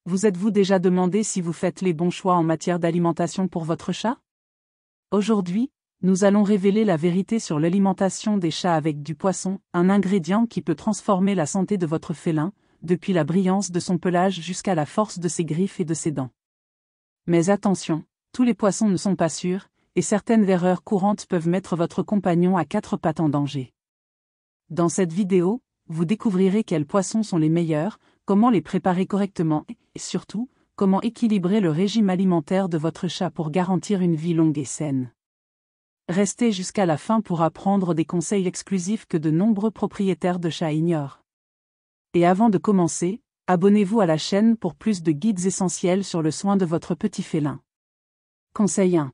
Vous êtes-vous déjà demandé si vous faites les bons choix en matière d'alimentation pour votre chat? Aujourd'hui, nous allons révéler la vérité sur l'alimentation des chats avec du poisson, un ingrédient qui peut transformer la santé de votre félin, depuis la brillance de son pelage jusqu'à la force de ses griffes et de ses dents. Mais attention, tous les poissons ne sont pas sûrs, et certaines erreurs courantes peuvent mettre votre compagnon à quatre pattes en danger. Dans cette vidéo, vous découvrirez quels poissons sont les meilleurs, comment les préparer correctement et surtout, comment équilibrer le régime alimentaire de votre chat pour garantir une vie longue et saine. Restez jusqu'à la fin pour apprendre des conseils exclusifs que de nombreux propriétaires de chats ignorent. Et avant de commencer, abonnez-vous à la chaîne pour plus de guides essentiels sur le soin de votre petit félin. Conseil 1.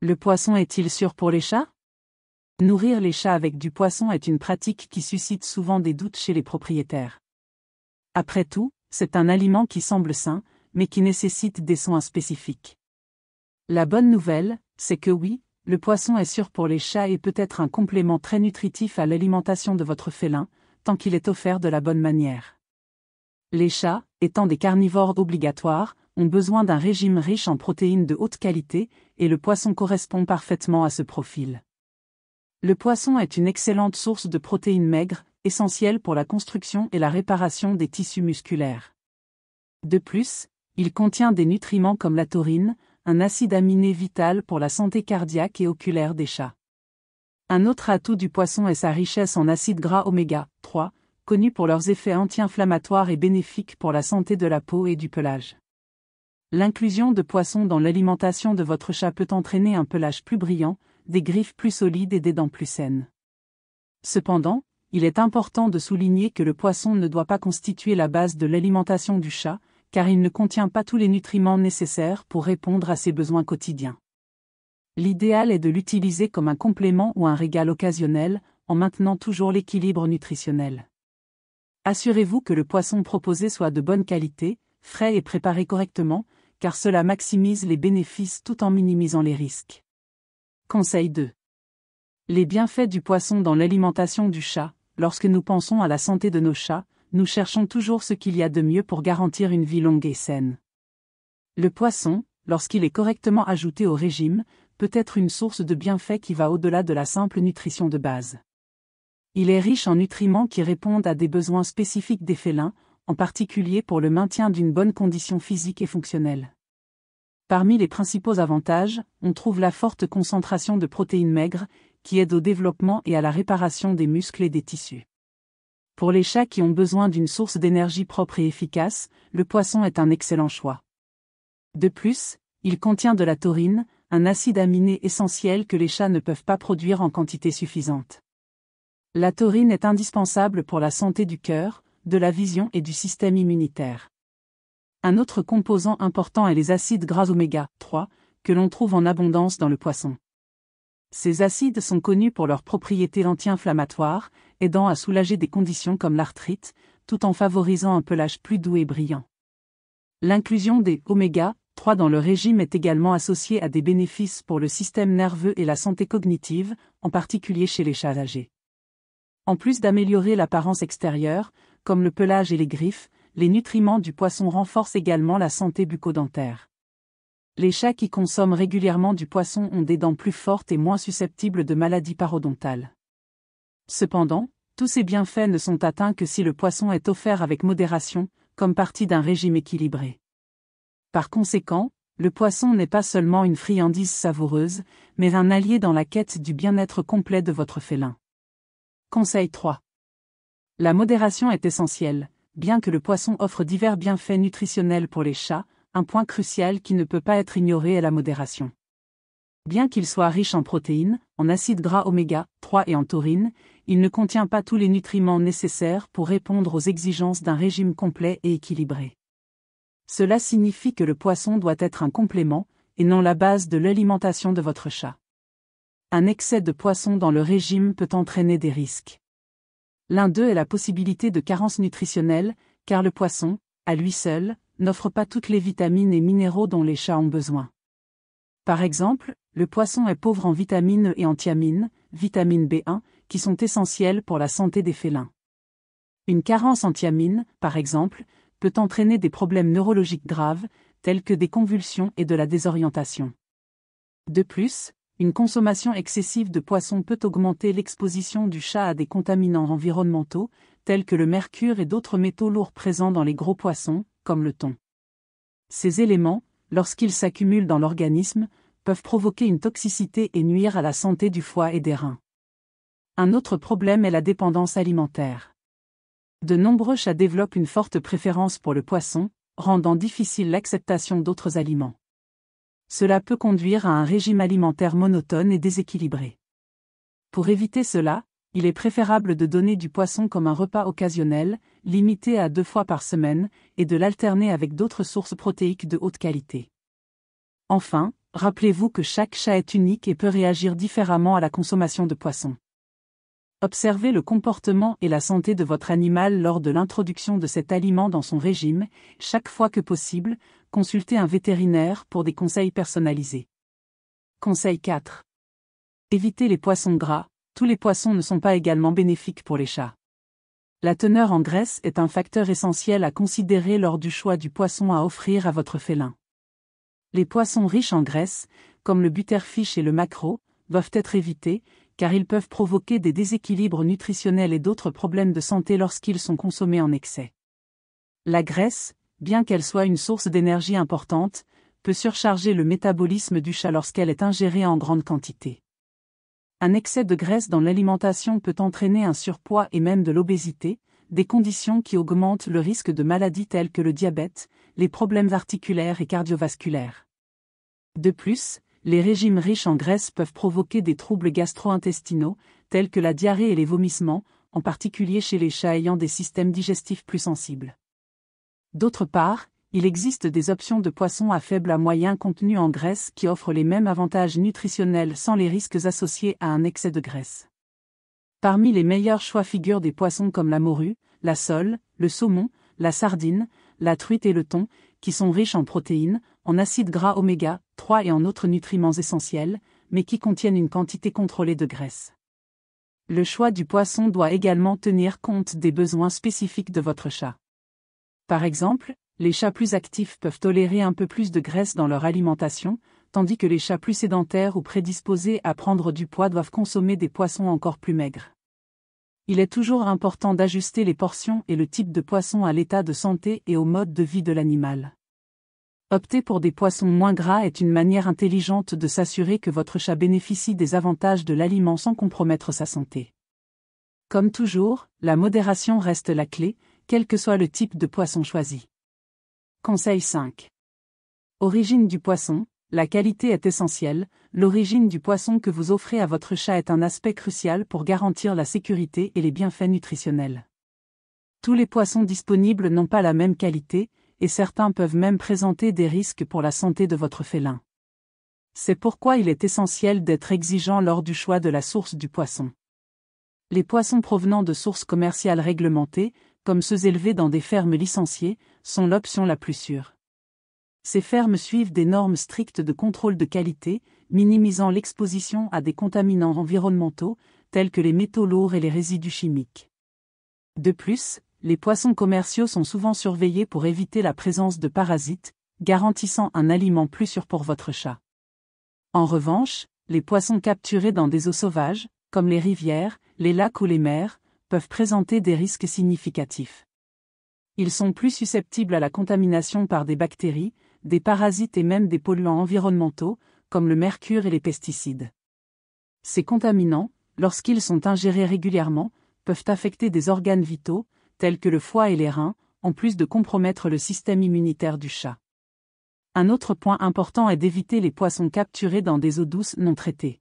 Le poisson est-il sûr pour les chats? Nourrir les chats avec du poisson est une pratique qui suscite souvent des doutes chez les propriétaires. Après tout, c'est un aliment qui semble sain, mais qui nécessite des soins spécifiques. La bonne nouvelle, c'est que oui, le poisson est sûr pour les chats et peut être un complément très nutritif à l'alimentation de votre félin, tant qu'il est offert de la bonne manière. Les chats, étant des carnivores obligatoires, ont besoin d'un régime riche en protéines de haute qualité, et le poisson correspond parfaitement à ce profil. Le poisson est une excellente source de protéines maigres, essentielle pour la construction et la réparation des tissus musculaires. De plus, il contient des nutriments comme la taurine, un acide aminé vital pour la santé cardiaque et oculaire des chats. Un autre atout du poisson est sa richesse en acides gras oméga 3, connus pour leurs effets anti-inflammatoires et bénéfiques pour la santé de la peau et du pelage. L'inclusion de poissons dans l'alimentation de votre chat peut entraîner un pelage plus brillant, des griffes plus solides et des dents plus saines. Cependant, il est important de souligner que le poisson ne doit pas constituer la base de l'alimentation du chat, car il ne contient pas tous les nutriments nécessaires pour répondre à ses besoins quotidiens. L'idéal est de l'utiliser comme un complément ou un régal occasionnel, en maintenant toujours l'équilibre nutritionnel. Assurez-vous que le poisson proposé soit de bonne qualité, frais et préparé correctement, car cela maximise les bénéfices tout en minimisant les risques. Conseil 2. Les bienfaits du poisson dans l'alimentation du chat. Lorsque nous pensons à la santé de nos chats, nous cherchons toujours ce qu'il y a de mieux pour garantir une vie longue et saine. Le poisson, lorsqu'il est correctement ajouté au régime, peut être une source de bienfaits qui va au-delà de la simple nutrition de base. Il est riche en nutriments qui répondent à des besoins spécifiques des félins, en particulier pour le maintien d'une bonne condition physique et fonctionnelle. Parmi les principaux avantages, on trouve la forte concentration de protéines maigres, qui aident au développement et à la réparation des muscles et des tissus. Pour les chats qui ont besoin d'une source d'énergie propre et efficace, le poisson est un excellent choix. De plus, il contient de la taurine, un acide aminé essentiel que les chats ne peuvent pas produire en quantité suffisante. La taurine est indispensable pour la santé du cœur, de la vision et du système immunitaire. Un autre composant important est les acides gras oméga 3, que l'on trouve en abondance dans le poisson. Ces acides sont connus pour leurs propriétés anti-inflammatoires, aidant à soulager des conditions comme l'arthrite, tout en favorisant un pelage plus doux et brillant. L'inclusion des oméga 3 dans le régime est également associée à des bénéfices pour le système nerveux et la santé cognitive, en particulier chez les chats âgés. En plus d'améliorer l'apparence extérieure, comme le pelage et les griffes, les nutriments du poisson renforcent également la santé bucco-dentaire. Les chats qui consomment régulièrement du poisson ont des dents plus fortes et moins susceptibles de maladies parodontales. Cependant, tous ces bienfaits ne sont atteints que si le poisson est offert avec modération, comme partie d'un régime équilibré. Par conséquent, le poisson n'est pas seulement une friandise savoureuse, mais un allié dans la quête du bien-être complet de votre félin. Conseil 3. La modération est essentielle, bien que le poisson offre divers bienfaits nutritionnels pour les chats, un point crucial qui ne peut pas être ignoré est la modération. Bien qu'il soit riche en protéines, en acides gras oméga 3 et en taurine, il ne contient pas tous les nutriments nécessaires pour répondre aux exigences d'un régime complet et équilibré. Cela signifie que le poisson doit être un complément, et non la base de l'alimentation de votre chat. Un excès de poisson dans le régime peut entraîner des risques. L'un d'eux est la possibilité de carence nutritionnelle, car le poisson, à lui seul, n'offre pas toutes les vitamines et minéraux dont les chats ont besoin. Par exemple, le poisson est pauvre en vitamines et en thiamine, vitamine B1, qui sont essentielles pour la santé des félins. Une carence en thiamine, par exemple, peut entraîner des problèmes neurologiques graves, tels que des convulsions et de la désorientation. De plus, une consommation excessive de poissons peut augmenter l'exposition du chat à des contaminants environnementaux, tels que le mercure et d'autres métaux lourds présents dans les gros poissons, comme le thon. Ces éléments, lorsqu'ils s'accumulent dans l'organisme, peuvent provoquer une toxicité et nuire à la santé du foie et des reins. Un autre problème est la dépendance alimentaire. De nombreux chats développent une forte préférence pour le poisson, rendant difficile l'acceptation d'autres aliments. Cela peut conduire à un régime alimentaire monotone et déséquilibré. Pour éviter cela, il est préférable de donner du poisson comme un repas occasionnel, limité à 2 fois par semaine, et de l'alterner avec d'autres sources protéiques de haute qualité. Enfin, rappelez-vous que chaque chat est unique et peut réagir différemment à la consommation de poisson. Observez le comportement et la santé de votre animal lors de l'introduction de cet aliment dans son régime. Chaque fois que possible, consultez un vétérinaire pour des conseils personnalisés. Conseil 4. Évitez les poissons gras. Tous les poissons ne sont pas également bénéfiques pour les chats. La teneur en graisse est un facteur essentiel à considérer lors du choix du poisson à offrir à votre félin. Les poissons riches en graisse, comme le butterfish et le maquereau, doivent être évités, car ils peuvent provoquer des déséquilibres nutritionnels et d'autres problèmes de santé lorsqu'ils sont consommés en excès. La graisse, bien qu'elle soit une source d'énergie importante, peut surcharger le métabolisme du chat lorsqu'elle est ingérée en grande quantité. Un excès de graisse dans l'alimentation peut entraîner un surpoids et même de l'obésité, des conditions qui augmentent le risque de maladies telles que le diabète, les problèmes articulaires et cardiovasculaires. De plus, les régimes riches en graisse peuvent provoquer des troubles gastro-intestinaux, tels que la diarrhée et les vomissements, en particulier chez les chats ayant des systèmes digestifs plus sensibles. D'autre part, il existe des options de poissons à faible à moyen contenu en graisse qui offrent les mêmes avantages nutritionnels sans les risques associés à un excès de graisse. Parmi les meilleurs choix figurent des poissons comme la morue, la sole, le saumon, la sardine, la truite et le thon, qui sont riches en protéines, en acides gras oméga 3 et en autres nutriments essentiels, mais qui contiennent une quantité contrôlée de graisse. Le choix du poisson doit également tenir compte des besoins spécifiques de votre chat. Par exemple, les chats plus actifs peuvent tolérer un peu plus de graisse dans leur alimentation, tandis que les chats plus sédentaires ou prédisposés à prendre du poids doivent consommer des poissons encore plus maigres. Il est toujours important d'ajuster les portions et le type de poisson à l'état de santé et au mode de vie de l'animal. Opter pour des poissons moins gras est une manière intelligente de s'assurer que votre chat bénéficie des avantages de l'aliment sans compromettre sa santé. Comme toujours, la modération reste la clé, quel que soit le type de poisson choisi. Conseil 5. Origine du poisson. La qualité est essentielle, l'origine du poisson que vous offrez à votre chat est un aspect crucial pour garantir la sécurité et les bienfaits nutritionnels. Tous les poissons disponibles n'ont pas la même qualité, et certains peuvent même présenter des risques pour la santé de votre félin. C'est pourquoi il est essentiel d'être exigeant lors du choix de la source du poisson. Les poissons provenant de sources commerciales réglementées, comme ceux élevés dans des fermes licenciées, sont l'option la plus sûre. Ces fermes suivent des normes strictes de contrôle de qualité, minimisant l'exposition à des contaminants environnementaux, tels que les métaux lourds et les résidus chimiques. De plus, les poissons commerciaux sont souvent surveillés pour éviter la présence de parasites, garantissant un aliment plus sûr pour votre chat. En revanche, les poissons capturés dans des eaux sauvages, comme les rivières, les lacs ou les mers, peuvent présenter des risques significatifs. Ils sont plus susceptibles à la contamination par des bactéries, des parasites et même des polluants environnementaux, comme le mercure et les pesticides. Ces contaminants, lorsqu'ils sont ingérés régulièrement, peuvent affecter des organes vitaux, tels que le foie et les reins, en plus de compromettre le système immunitaire du chat. Un autre point important est d'éviter les poissons capturés dans des eaux douces non traitées.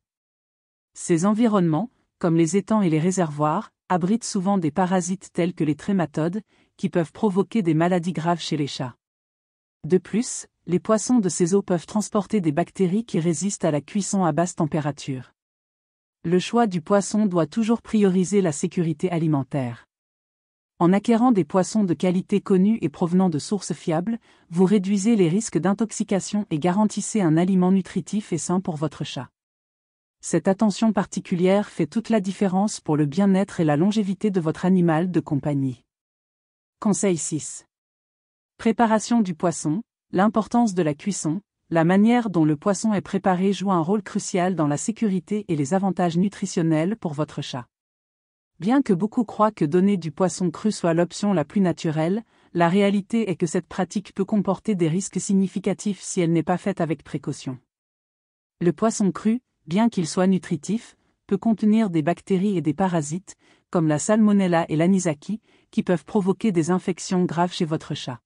Ces environnements, comme les étangs et les réservoirs, abritent souvent des parasites tels que les trématodes, qui peuvent provoquer des maladies graves chez les chats. De plus, les poissons de ces eaux peuvent transporter des bactéries qui résistent à la cuisson à basse température. Le choix du poisson doit toujours prioriser la sécurité alimentaire. En acquérant des poissons de qualité connue et provenant de sources fiables, vous réduisez les risques d'intoxication et garantissez un aliment nutritif et sain pour votre chat. Cette attention particulière fait toute la différence pour le bien-être et la longévité de votre animal de compagnie. Conseil 6. Préparation du poisson, l'importance de la cuisson, la manière dont le poisson est préparé joue un rôle crucial dans la sécurité et les avantages nutritionnels pour votre chat. Bien que beaucoup croient que donner du poisson cru soit l'option la plus naturelle, la réalité est que cette pratique peut comporter des risques significatifs si elle n'est pas faite avec précaution. Le poisson cru, bien qu'il soit nutritif, peut contenir des bactéries et des parasites, comme la salmonella et l'anisakis, qui peuvent provoquer des infections graves chez votre chat.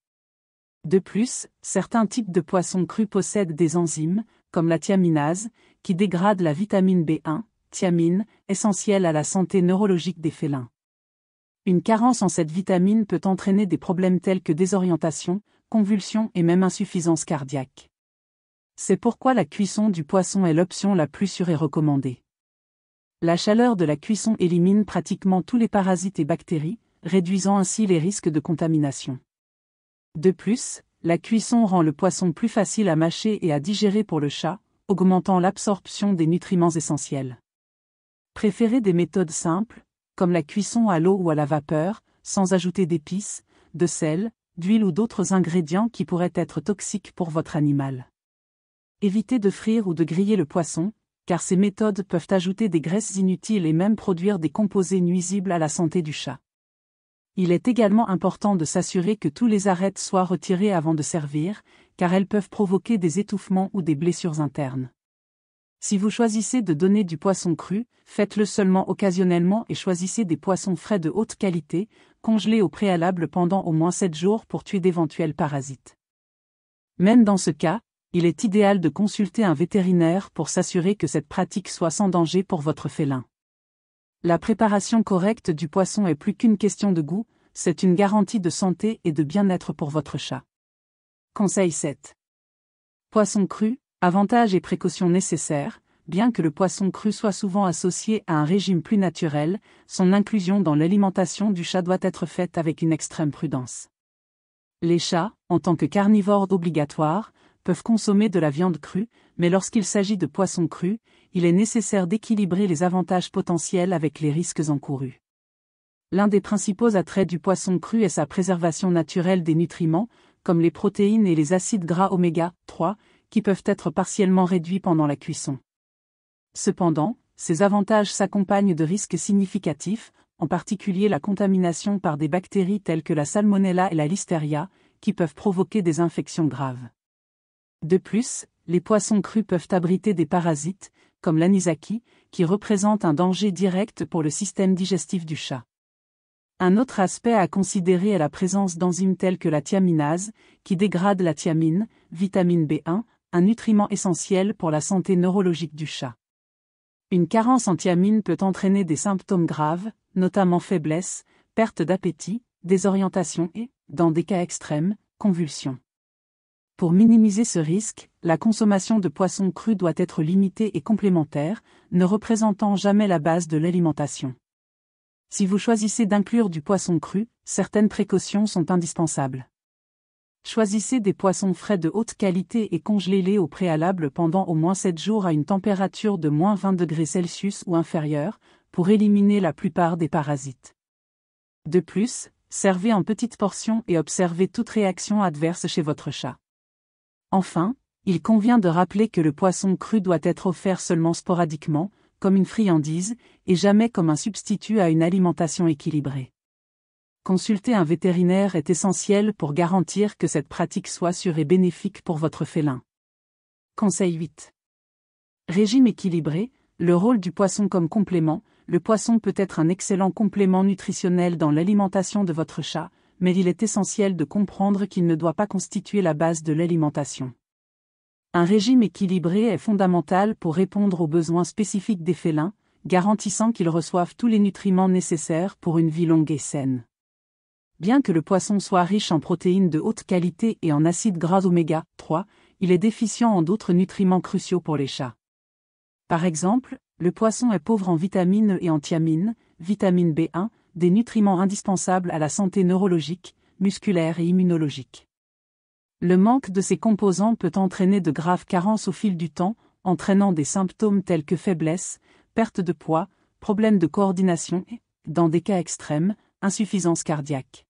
De plus, certains types de poissons crus possèdent des enzymes, comme la thiaminase, qui dégradent la vitamine B1, thiamine, essentielle à la santé neurologique des félins. Une carence en cette vitamine peut entraîner des problèmes tels que désorientation, convulsions et même insuffisance cardiaque. C'est pourquoi la cuisson du poisson est l'option la plus sûre et recommandée. La chaleur de la cuisson élimine pratiquement tous les parasites et bactéries, réduisant ainsi les risques de contamination. De plus, la cuisson rend le poisson plus facile à mâcher et à digérer pour le chat, augmentant l'absorption des nutriments essentiels. Préférez des méthodes simples, comme la cuisson à l'eau ou à la vapeur, sans ajouter d'épices, de sel, d'huile ou d'autres ingrédients qui pourraient être toxiques pour votre animal. Évitez de frire ou de griller le poisson, car ces méthodes peuvent ajouter des graisses inutiles et même produire des composés nuisibles à la santé du chat. Il est également important de s'assurer que tous les arêtes soient retirées avant de servir, car elles peuvent provoquer des étouffements ou des blessures internes. Si vous choisissez de donner du poisson cru, faites-le seulement occasionnellement et choisissez des poissons frais de haute qualité, congelés au préalable pendant au moins 7 jours pour tuer d'éventuels parasites. Même dans ce cas, il est idéal de consulter un vétérinaire pour s'assurer que cette pratique soit sans danger pour votre félin. La préparation correcte du poisson est plus qu'une question de goût, c'est une garantie de santé et de bien-être pour votre chat. Conseil 7. Poisson cru, avantages et précautions nécessaires. Bien que le poisson cru soit souvent associé à un régime plus naturel, son inclusion dans l'alimentation du chat doit être faite avec une extrême prudence. Les chats, en tant que carnivores obligatoires, peuvent consommer de la viande crue, mais lorsqu'il s'agit de poisson cru, il est nécessaire d'équilibrer les avantages potentiels avec les risques encourus. L'un des principaux attraits du poisson cru est sa préservation naturelle des nutriments, comme les protéines et les acides gras oméga 3, qui peuvent être partiellement réduits pendant la cuisson. Cependant, ces avantages s'accompagnent de risques significatifs, en particulier la contamination par des bactéries telles que la salmonella et la listeria, qui peuvent provoquer des infections graves. De plus, les poissons crus peuvent abriter des parasites, comme l'anisakis, qui représentent un danger direct pour le système digestif du chat. Un autre aspect à considérer est la présence d'enzymes telles que la thiaminase, qui dégrade la thiamine, vitamine B1, un nutriment essentiel pour la santé neurologique du chat. Une carence en thiamine peut entraîner des symptômes graves, notamment faiblesse, perte d'appétit, désorientation et, dans des cas extrêmes, convulsions. Pour minimiser ce risque, la consommation de poissons crus doit être limitée et complémentaire, ne représentant jamais la base de l'alimentation. Si vous choisissez d'inclure du poisson cru, certaines précautions sont indispensables. Choisissez des poissons frais de haute qualité et congelez-les au préalable pendant au moins 7 jours à une température de moins 20 degrés Celsius ou inférieure, pour éliminer la plupart des parasites. De plus, servez en petites portions et observez toute réaction adverse chez votre chat. Enfin, il convient de rappeler que le poisson cru doit être offert seulement sporadiquement, comme une friandise, et jamais comme un substitut à une alimentation équilibrée. Consulter un vétérinaire est essentiel pour garantir que cette pratique soit sûre et bénéfique pour votre félin. Conseil 8. Régime équilibré, le rôle du poisson comme complément. Le poisson peut être un excellent complément nutritionnel dans l'alimentation de votre chat, mais il est essentiel de comprendre qu'il ne doit pas constituer la base de l'alimentation. Un régime équilibré est fondamental pour répondre aux besoins spécifiques des félins, garantissant qu'ils reçoivent tous les nutriments nécessaires pour une vie longue et saine. Bien que le poisson soit riche en protéines de haute qualité et en acides gras oméga 3, il est déficient en d'autres nutriments cruciaux pour les chats. Par exemple, le poisson est pauvre en vitamines et en thiamine, vitamine B1, des nutriments indispensables à la santé neurologique, musculaire et immunologique. Le manque de ces composants peut entraîner de graves carences au fil du temps, entraînant des symptômes tels que faiblesse, perte de poids, problèmes de coordination et, dans des cas extrêmes, insuffisance cardiaque.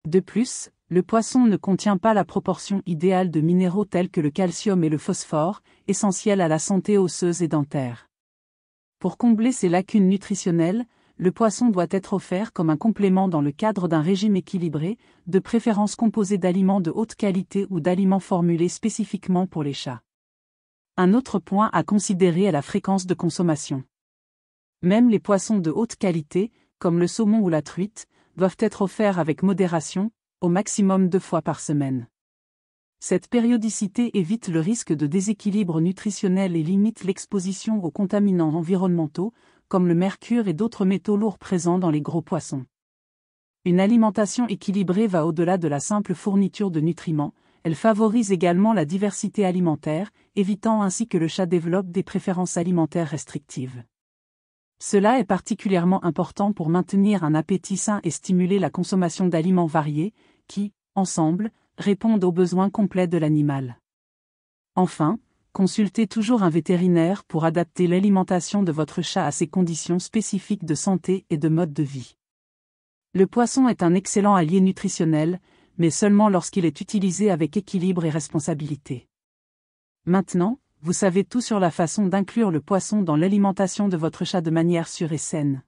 De plus, Le poisson ne contient pas la proportion idéale de minéraux tels que le calcium et le phosphore, essentiels à la santé osseuse et dentaire. Pour combler ces lacunes nutritionnelles, le poisson doit être offert comme un complément dans le cadre d'un régime équilibré, de préférence composé d'aliments de haute qualité ou d'aliments formulés spécifiquement pour les chats. Un autre point à considérer est la fréquence de consommation. Même les poissons de haute qualité, comme le saumon ou la truite, doivent être offerts avec modération, au maximum 2 fois par semaine. Cette périodicité évite le risque de déséquilibre nutritionnel et limite l'exposition aux contaminants environnementaux, comme le mercure et d'autres métaux lourds présents dans les gros poissons. Une alimentation équilibrée va au-delà de la simple fourniture de nutriments, elle favorise également la diversité alimentaire, évitant ainsi que le chat développe des préférences alimentaires restrictives. Cela est particulièrement important pour maintenir un appétit sain et stimuler la consommation d'aliments variés, qui, ensemble, répondent aux besoins complets de l'animal. Enfin, consultez toujours un vétérinaire pour adapter l'alimentation de votre chat à ses conditions spécifiques de santé et de mode de vie. Le poisson est un excellent allié nutritionnel, mais seulement lorsqu'il est utilisé avec équilibre et responsabilité. Maintenant, vous savez tout sur la façon d'inclure le poisson dans l'alimentation de votre chat de manière sûre et saine.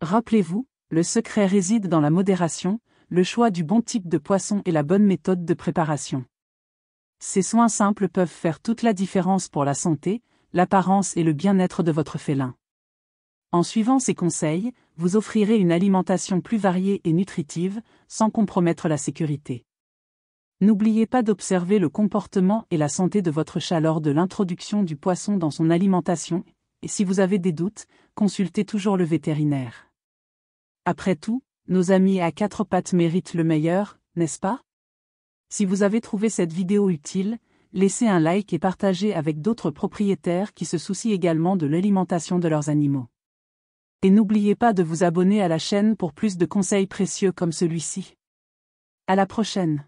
Rappelez-vous, le secret réside dans la modération, le choix du bon type de poisson et la bonne méthode de préparation. Ces soins simples peuvent faire toute la différence pour la santé, l'apparence et le bien-être de votre félin. En suivant ces conseils, vous offrirez une alimentation plus variée et nutritive, sans compromettre la sécurité. N'oubliez pas d'observer le comportement et la santé de votre chat lors de l'introduction du poisson dans son alimentation, et si vous avez des doutes, consultez toujours le vétérinaire. Après tout, nos amis à 4 pattes méritent le meilleur, n'est-ce pas? Si vous avez trouvé cette vidéo utile, laissez un like et partagez avec d'autres propriétaires qui se soucient également de l'alimentation de leurs animaux. Et n'oubliez pas de vous abonner à la chaîne pour plus de conseils précieux comme celui-ci. À la prochaine!